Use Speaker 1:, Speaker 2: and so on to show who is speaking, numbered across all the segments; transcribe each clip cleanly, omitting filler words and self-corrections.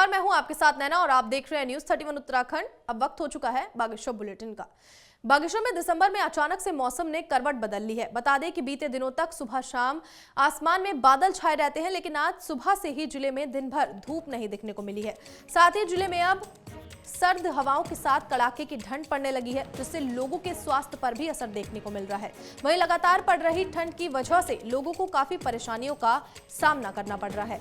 Speaker 1: नमस्कार, मैं हूं आपके साथ नैना और आप देख रहे हैं न्यूज 31 उत्तराखंड। अब वक्त हो चुका है बागेश्वर बुलेटिन का। बागेश्वर में दिसंबर में अचानक से मौसम ने करवट बदल ली है। बता दें कि बीते दिनों तक सुबह शाम आसमान में बादल छाए रहते हैं, लेकिन आज सुबह से ही जिले में दिन भर धूप नहीं दिखने को मिली है। साथ ही जिले में अब सर्द हवाओं के साथ कड़ाके की ठंड पड़ने लगी है, जिससे लोगों के स्वास्थ्य पर भी असर देखने को मिल रहा है। वहीं लगातार पड़ रही ठंड की वजह से लोगों को काफी परेशानियों का सामना करना पड़ रहा है।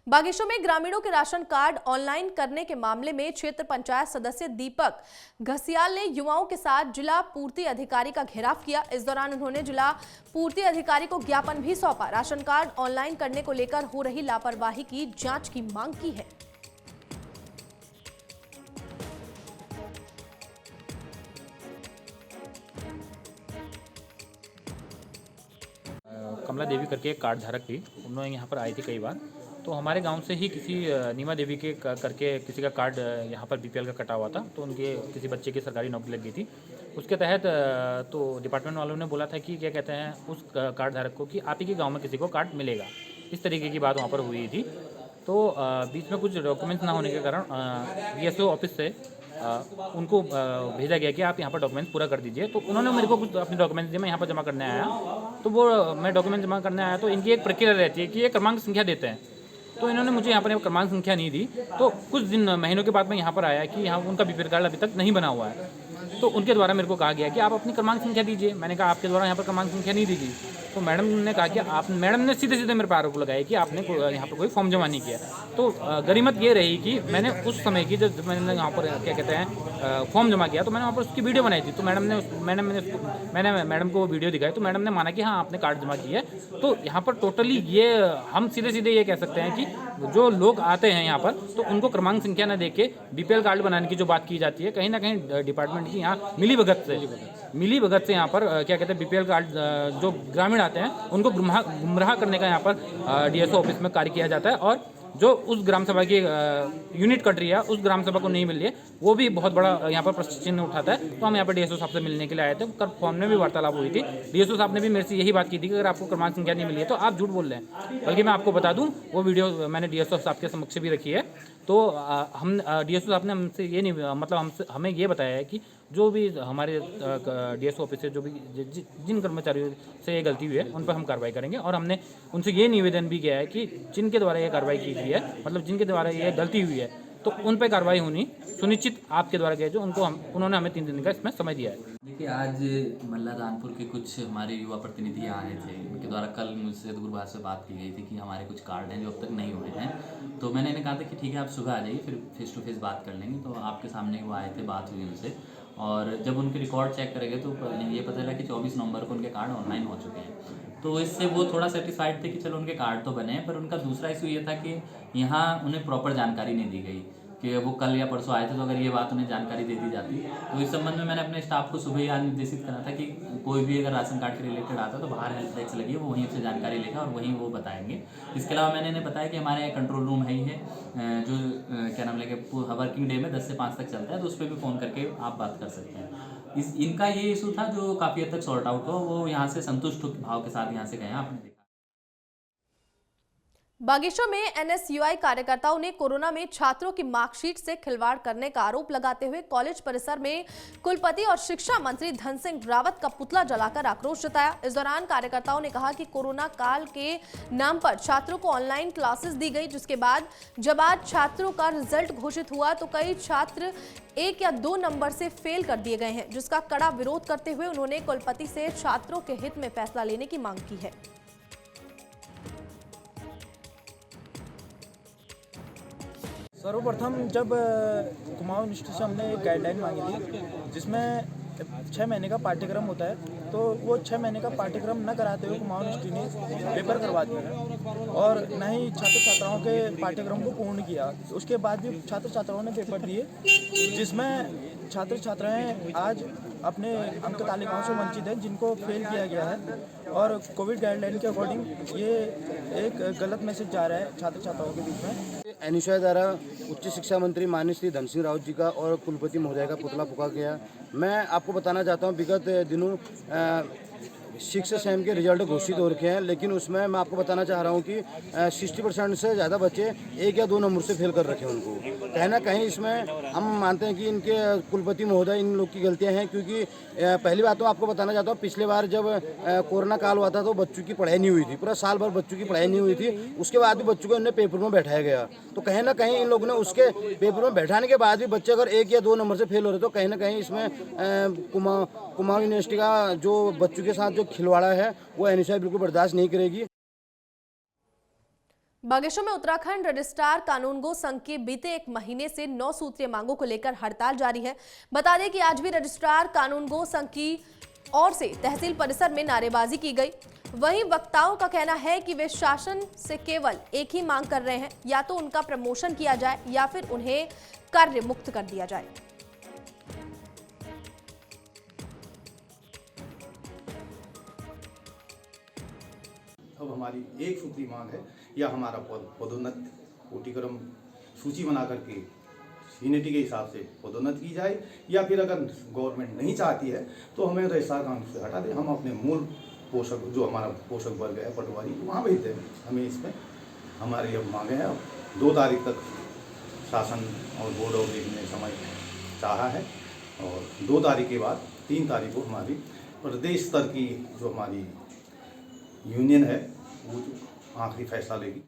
Speaker 1: बागेश्वर में ग्रामीणों के राशन कार्ड ऑनलाइन करने के मामले में क्षेत्र पंचायत सदस्य दीपक घसियाल ने युवाओं के साथ जिला पूर्ति अधिकारी का घेराव किया। इस दौरान उन्होंने जिला पूर्ति अधिकारी को ज्ञापन भी सौंपा। राशन कार्ड ऑनलाइन करने को लेकर हो रही लापरवाही की जांच की मांग की है।
Speaker 2: कमला देवी करके एक कार्ड धारक थी, उन्होंने यहाँ पर आई थी कई बार। तो हमारे गांव से ही किसी नीमा देवी के करके किसी का कार्ड यहाँ पर बीपीएल का कटा हुआ था, तो उनके किसी बच्चे की सरकारी नौकरी लग गई थी। उसके तहत तो डिपार्टमेंट वालों ने बोला था कि क्या कहते हैं उस कार्ड धारक को कि आप ही के गाँव में किसी को कार्ड मिलेगा, इस तरीके की बात वहाँ पर हुई थी। तो बीच में कुछ डॉक्यूमेंट्स ना होने के कारण VSO ऑफिस से उनको भेजा गया कि आप यहाँ पर डॉक्यूमेंट्स पूरा कर दीजिए। तो उन्होंने मेरे को कुछ अपने डॉक्यूमेंट्स दिए, मैं यहाँ पर जमा करने आया। तो वो मैं डॉक्यूमेंट जमा करने आया तो इनकी एक प्रक्रिया रहती है कि ये क्रमांक संख्या देते हैं। तो इन्होंने मुझे यहाँ पर क्रमांक संख्या नहीं दी। तो कुछ दिन महीनों के बाद मैं यहाँ पर आया कि यहाँ उनका बीपीएल कार्ड अभी तक नहीं बना हुआ है। तो उनके द्वारा मेरे को कहा गया कि आप अपनी क्रमांक संख्या दीजिए। मैंने कहा आपके द्वारा यहाँ पर क्रमांक संख्या नहीं दी गई। तो मैडम ने कहा कि आप मैडम ने सीधे सीधे मेरे पर आरोप लगाया कि आपने यहाँ पर कोई फॉर्म जमा नहीं किया। तो गरीमत ये रही कि मैंने उस समय की जब मैंने यहाँ पर क्या कहते हैं फॉर्म जमा किया, तो मैंने वहाँ पर उसकी वीडियो बनाई थी। तो मैंने मैडम को वो वीडियो दिखाई, तो मैडम ने माना कि हाँ आपने कार्ड जमा किया है। तो यहाँ पर टोटली ये हम सीधे सीधे ये कह सकते हैं कि जो लोग आते हैं यहाँ पर तो उनको क्रमांक संख्या न देके बीपीएल कार्ड बनाने की जो बात की जाती है, कहीं ना कहीं डिपार्टमेंट की यहाँ मिली भगत से यहाँ पर क्या कहते हैं बीपीएल कार्ड जो ग्रामीण आते हैं उनको गुमराह करने का यहाँ पर DSO ऑफिस में कार्य किया जाता है। और जो उस ग्राम सभा की यूनिट कट रही है, उस ग्राम सभा को नहीं मिल रही है, वो भी बहुत बड़ा यहाँ पर प्रश्न चिन्ह उठाता है। तो हम यहाँ पर DSO साहब से मिलने के लिए आए थे। कल फोन में भी वार्तालाप हुई थी। DSO साहब ने भी मेरे से यही बात की थी कि अगर आपको क्रमांक संख्या नहीं मिली है तो आप झूठ बोल रहे हैं। बल्कि मैं आपको बता दूं वो वीडियो मैंने DSO साहब के समक्ष भी रखी है। तो हम DSO साहब ने हमसे ये नहीं मतलब हमें ये बताया है कि जो भी हमारे DSO ऑफिस से जो भी जिन कर्मचारियों से ये गलती हुई है उन पर हम कार्रवाई करेंगे। और हमने उनसे ये निवेदन भी किया है कि जिनके द्वारा ये कार्रवाई की गई है, मतलब जिनके द्वारा ये गलती हुई है, तो उन पर कार्रवाई होनी सुनिश्चित आपके द्वारा किया जो उन्होंने हमें 3 दिन का इसमें समय दिया है।
Speaker 3: देखिए, आज मल्लारानपुर के कुछ हमारे युवा प्रतिनिधि आए थे। उनके द्वारा कल मुझसे दूरभाष से बात की गई थी कि हमारे कुछ कार्ड हैं जो अब तक नहीं हुए हैं। तो मैंने इन्हें कहा था कि ठीक है आप सुबह आ जाइए, फिर फेस टू फेस बात कर लेंगे। तो आपके सामने वो आए थे, बात हुई उनसे। और जब उनके रिकॉर्ड चेक करेंगे तो ये पता चला कि 24 नवंबर को उनके कार्ड ऑनलाइन हो चुके हैं। तो इससे वो थोड़ा सेटिस्फाइड थे कि चलो उनके कार्ड तो बने हैं। पर उनका दूसरा इशू ये था कि यहाँ उन्हें प्रॉपर जानकारी नहीं दी गई कि वो कल या परसों आए थे, तो अगर ये बात उन्हें जानकारी दे दी जाती। तो इस संबंध में मैंने अपने स्टाफ को सुबह ही आज निर्देशित करा था कि कोई भी अगर राशन कार्ड के रिलेटेड आता है तो बाहर हेल्प डेस्क लगी है, वो वहीं से जानकारी लेगा और वहीं वो बताएंगे। इसके अलावा मैंने इन्हें बताया कि हमारे कंट्रोल रूम है ही है, जो क्या नाम लेके वर्किंग डे में 10 से 5 तक चलता है, तो उस पर भी फ़ोन करके आप बात कर सकते हैं। इनका ये इशू था जो काफ़ी हद तक सॉर्ट आउट हुआ। वो यहाँ से संतुष्ट भाव के साथ यहाँ से गए, आपने देखा।
Speaker 1: बागेश्वर में NSUI कार्यकर्ताओं ने कोरोना में छात्रों की मार्कशीट से खिलवाड़ करने का आरोप लगाते हुए कॉलेज परिसर में कुलपति और शिक्षा मंत्री धन सिंह रावत का पुतला जलाकर आक्रोश जताया। इस दौरान कार्यकर्ताओं ने कहा कि कोरोना काल के नाम पर छात्रों को ऑनलाइन क्लासेस दी गई, जिसके बाद जब आज छात्रों का रिजल्ट घोषित हुआ तो कई छात्र 1 या 2 नंबर से फेल कर दिए गए हैं, जिसका कड़ा विरोध करते हुए उन्होंने कुलपति से छात्रों के हित में फैसला लेने की मांग की है।
Speaker 4: सर्वप्रथम जब कुमाऊं यूनिवर्सिटी से हमने एक गाइडलाइन मांगी थी जिसमें 6 महीने का पाठ्यक्रम होता है, तो वो 6 महीने का पाठ्यक्रम न कराते हुए कुमाऊं यूनिवर्सिटी ने पेपर करवा दिया और न ही छात्र छात्राओं के पाठ्यक्रम को पूर्ण किया। उसके बाद भी छात्र छात्राओं ने पेपर दिए, जिसमें छात्र छात्राएं आज अपने अंक तालिकाओं से वंचित हैं, जिनको फेल किया गया है। और कोविड गाइडलाइन के अकॉर्डिंग ये एक गलत मैसेज जा रहा है छात्र छात्राओं के बीच में।
Speaker 5: NSUI द्वारा उच्च शिक्षा मंत्री माननीय श्री धन सिंह रावत जी का और कुलपति महोदय का पुतला फूंका गया। मैं आपको बताना चाहता हूं, विगत दिनों 6 सेम के रिजल्ट घोषित हो रखे हैं, लेकिन उसमें मैं आपको बताना चाह रहा हूँ कि 60% से ज़्यादा बच्चे 1 या 2 नंबर से फेल कर रखे हैं उनको। कहीं ना कहीं इसमें हम मानते हैं कि इनके कुलपति महोदय इन लोग की गलतियाँ हैं, क्योंकि पहली बात तो आपको बताना चाहता हूँ, पिछले बार जब कोरोना काल हुआ था तो बच्चों की पढ़ाई नहीं हुई थी, पूरा साल भर बच्चों की पढ़ाई नहीं हुई थी। उसके बाद भी बच्चों को उन्हें पेपर में बैठाया गया, तो कहीं ना कहीं इन लोगों ने उसके पेपर में बैठाने के बाद भी बच्चे अगर 1 या 2 नंबर से फेल हो रहे तो कहीं ना कहीं इसमें कुमाऊं यूनिवर्सिटी का जो बच्चों के साथ जो खिलवाड़ा है वो एनएसयूआई बिल्कुल बर्दाश्त नहीं करेगी।
Speaker 1: बागेश्वर में उत्तराखंड रजिस्ट्रार कानूनगो संघ की बीते 1 महीने से 9 सूत्रीय मांगों को लेकर हड़ताल जारी है। बता दें कि आज भी रजिस्ट्रार कानूनगो संघ की ओर से तहसील परिसर में नारेबाजी की गई। वहीं वक्ताओं का कहना है कि वे शासन से केवल एक ही मांग कर रहे हैं, या तो उनका प्रमोशन किया जाए या फिर उन्हें कार्य मुक्त कर दिया जाए।
Speaker 6: अब हमारी एक सूत्री मांग है, या हमारा पदोन्नत कोटिक्रम सूची बना करके सीनियरिटी के हिसाब से पदोन्नत की जाए, या फिर अगर गवर्नमेंट नहीं चाहती है तो हमें रजिस्ट्रार कानून से हटा दें, हम अपने मूल पोषक जो हमारा पोषक वर्ग है पटवारी वहाँ भेज दें। हमें इसमें हमारी अब मांगे हैं। 2 तारीख तक शासन और बोर्ड ऑफ ने समय चाहा है, और 2 तारीख के बाद 3 तारीख को हमारी प्रदेश स्तर की जो हमारी यूनियन है वो आखिरी फैसला लेगी।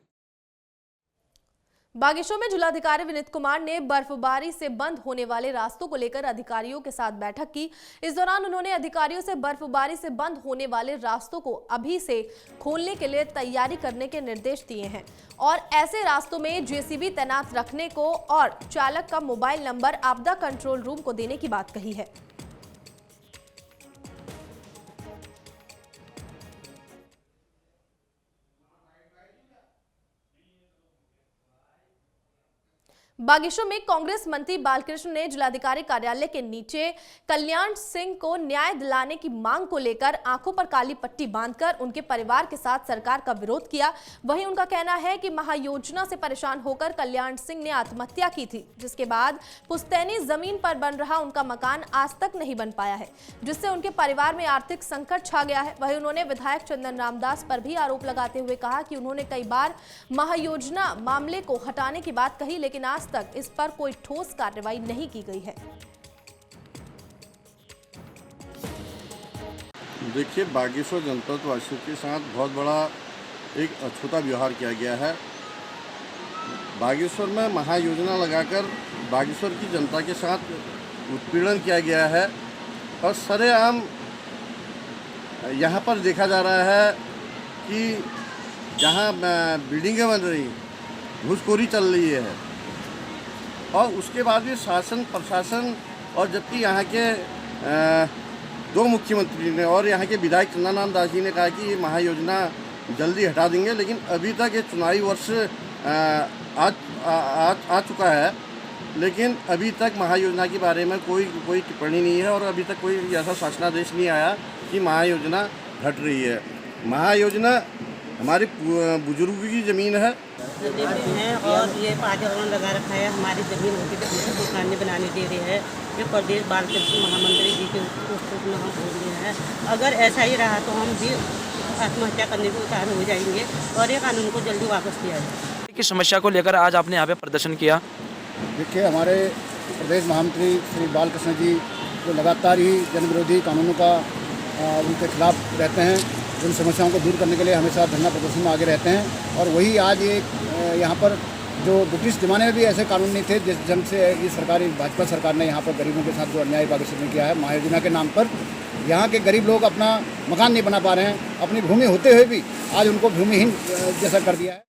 Speaker 1: बागेश्वर में जिलाधिकारी विनीत कुमार ने बर्फबारी से बंद होने वाले रास्तों को लेकर अधिकारियों के साथ बैठक की। इस दौरान उन्होंने अधिकारियों से बर्फबारी से बंद होने वाले रास्तों को अभी से खोलने के लिए तैयारी करने के निर्देश दिए हैं और ऐसे रास्तों में जेसीबी तैनात रखने को और चालक का मोबाइल नंबर आपदा कंट्रोल रूम को देने की बात कही है। बागेश्वर में कांग्रेस मंत्री बालकृष्ण ने जिलाधिकारी कार्यालय के नीचे कल्याण सिंह को न्याय दिलाने की मांग को लेकर आंखों पर काली पट्टी बांधकर उनके परिवार के साथ सरकार का विरोध किया। वहीं उनका कहना है कि महायोजना से परेशान होकर कल्याण सिंह ने आत्महत्या की थी, जिसके बाद पुश्तैनी जमीन पर बन रहा उनका मकान आज तक नहीं बन पाया है, जिससे उनके परिवार में आर्थिक संकट छा गया है। वहीं उन्होंने विधायक चंदन रामदास पर भी आरोप लगाते हुए कहा कि उन्होंने कई बार महायोजना मामले को हटाने की बात कही, लेकिन आज तक इस पर कोई ठोस कार्रवाई नहीं की गई है।
Speaker 7: देखिए, बागेश्वर जनपद वासियों के साथ बहुत बड़ा एक अछूता व्यवहार किया गया है। बागेश्वर में महायोजना लगाकर बागेश्वर की जनता के साथ उत्पीड़न किया गया है और सरेआम यहाँ पर देखा जा रहा है कि जहाँ बिल्डिंगें बन रही, घूसखोरी चल रही है और उसके बाद भी शासन प्रशासन और जबकि यहाँ के 2 मुख्यमंत्री ने और यहाँ के विधायक चंदन रामदास जी ने कहा कि ये महायोजना जल्दी हटा देंगे, लेकिन अभी तक ये चुनावी वर्ष आ चुका है, लेकिन अभी तक महायोजना के बारे में कोई टिप्पणी नहीं है और अभी तक कोई ऐसा शासनादेश नहीं आया कि महायोजना घट रही है। महायोजना हमारे बुजुर्गों की ज़मीन है
Speaker 8: और ये पाजरण लगा रखा है, हमारी ज़मीन होती है, हमसे दुकानें बनाने दे रहे हैं। ये प्रदेश बालकृष्ण महामंत्री जी के उसमें हम बोल रहे हैं, अगर ऐसा ही रहा तो हम भी आत्महत्या करने को उतार हो जाएंगे और ये कानून को जल्दी वापस किया जाए।
Speaker 9: किस समस्या को लेकर आज आपने यहाँ पे प्रदर्शन किया?
Speaker 5: देखिए, हमारे प्रदेश महामंत्री श्री बालकृष्ण जी जो लगातार ही जनविरोधी कानूनों का उनके खिलाफ रहते हैं, उन समस्याओं को दूर करने के लिए हमेशा धरना प्रदर्शन में आगे रहते हैं। और वही आज एक यहाँ पर जो ब्रिटिश ज़माने में भी ऐसे कानून नहीं थे, जिस ढंग से ये सरकारी भाजपा सरकार ने यहाँ पर गरीबों के साथ जो अन्याय बागेश्वर में किया है महायोजना के नाम पर, यहाँ के गरीब लोग अपना मकान नहीं बना पा रहे हैं, अपनी भूमि होते हुए भी आज उनको भूमिहीन जैसा कर दिया है।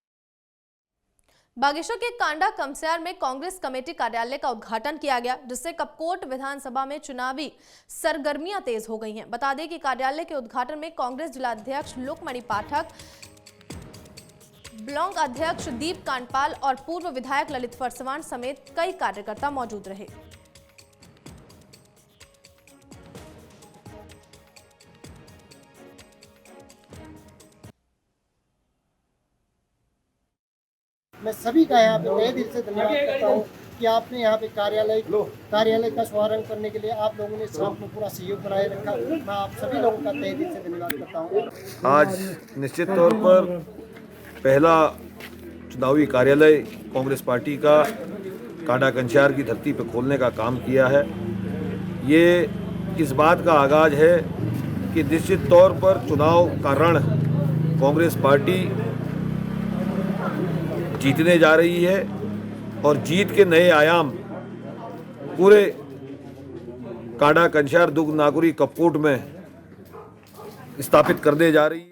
Speaker 1: बागेश्वर के कांडा कमस्यार में कांग्रेस कमेटी कार्यालय का उद्घाटन किया गया, जिससे कपकोट विधानसभा में चुनावी सरगर्मियां तेज हो गई हैं। बता दें कि कार्यालय के उद्घाटन में कांग्रेस जिलाध्यक्ष लोकमणि पाठक, ब्लॉक अध्यक्ष दीप कांडपाल और पूर्व विधायक ललित फरसवान समेत कई कार्यकर्ता मौजूद रहे।
Speaker 10: मैं सभी का यहाँ पे तहे दिल से धन्यवाद करता हूँ कि आपने यहाँ पे कार्यालय का शुभारंभ करने के लिए आप लोगों ने साथ में पूरा सहयोग बनाए रखा। मैं आप सभी लोगों का तहे दिल से धन्यवाद करता हूँ।
Speaker 11: आज निश्चित तौर पर पहला चुनावी कार्यालय कांग्रेस पार्टी का कांडा कंचार की धरती पर खोलने का काम किया है। ये इस बात का आगाज है कि निश्चित तौर पर चुनाव का रण कांग्रेस पार्टी जीतने जा रही है और जीत के नए आयाम पूरे कांडा कंचार दुर्ग नागुरी कपकोट में स्थापित करने जा रही है।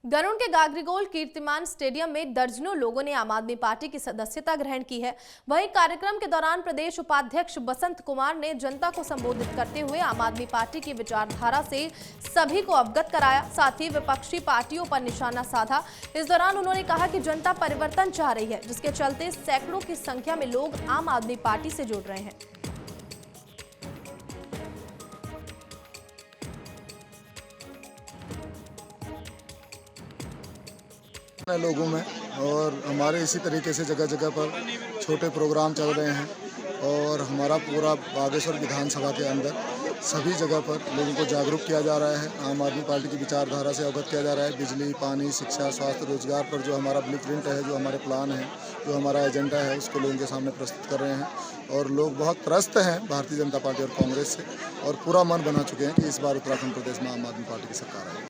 Speaker 1: गरुड़ के गागरीगोल कीर्तिमान स्टेडियम में दर्जनों लोगों ने आम आदमी पार्टी की सदस्यता ग्रहण की है। वहीं कार्यक्रम के दौरान प्रदेश उपाध्यक्ष बसंत कुमार ने जनता को संबोधित करते हुए आम आदमी पार्टी की विचारधारा से सभी को अवगत कराया, साथ ही विपक्षी पार्टियों पर निशाना साधा। इस दौरान उन्होंने कहा कि जनता परिवर्तन चाह रही है, जिसके चलते सैकड़ों की संख्या में लोग आम आदमी पार्टी से जुड़ रहे हैं।
Speaker 12: लोगों में और हमारे इसी तरीके से जगह जगह पर छोटे प्रोग्राम चल रहे हैं और हमारा पूरा बागेश्वर विधानसभा के अंदर सभी जगह पर लोगों को जागरूक किया जा रहा है। आम आदमी पार्टी की विचारधारा से अवगत किया जा रहा है। बिजली, पानी, शिक्षा, स्वास्थ्य, रोजगार पर जो हमारा ब्लूप्रिंट है, जो हमारे प्लान है, जो हमारा एजेंडा है, उसको लोगों के सामने प्रस्तुत कर रहे हैं और लोग बहुत त्रस्त हैं भारतीय जनता पार्टी और कांग्रेस से और पूरा मन बना चुके हैं कि इस बार उत्तराखंड प्रदेश में आम आदमी पार्टी की सरकार है।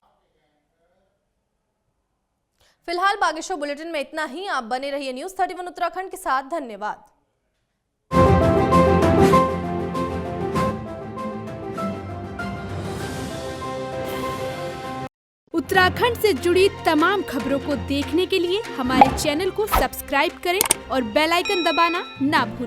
Speaker 1: फिलहाल बागेश्वर बुलेटिन में इतना ही। आप बने रहिए न्यूज़ 31 उत्तराखंड के साथ। धन्यवाद।
Speaker 13: उत्तराखंड से जुड़ी तमाम खबरों को देखने के लिए हमारे चैनल को सब्सक्राइब करें और बेल आइकन दबाना ना भूलें।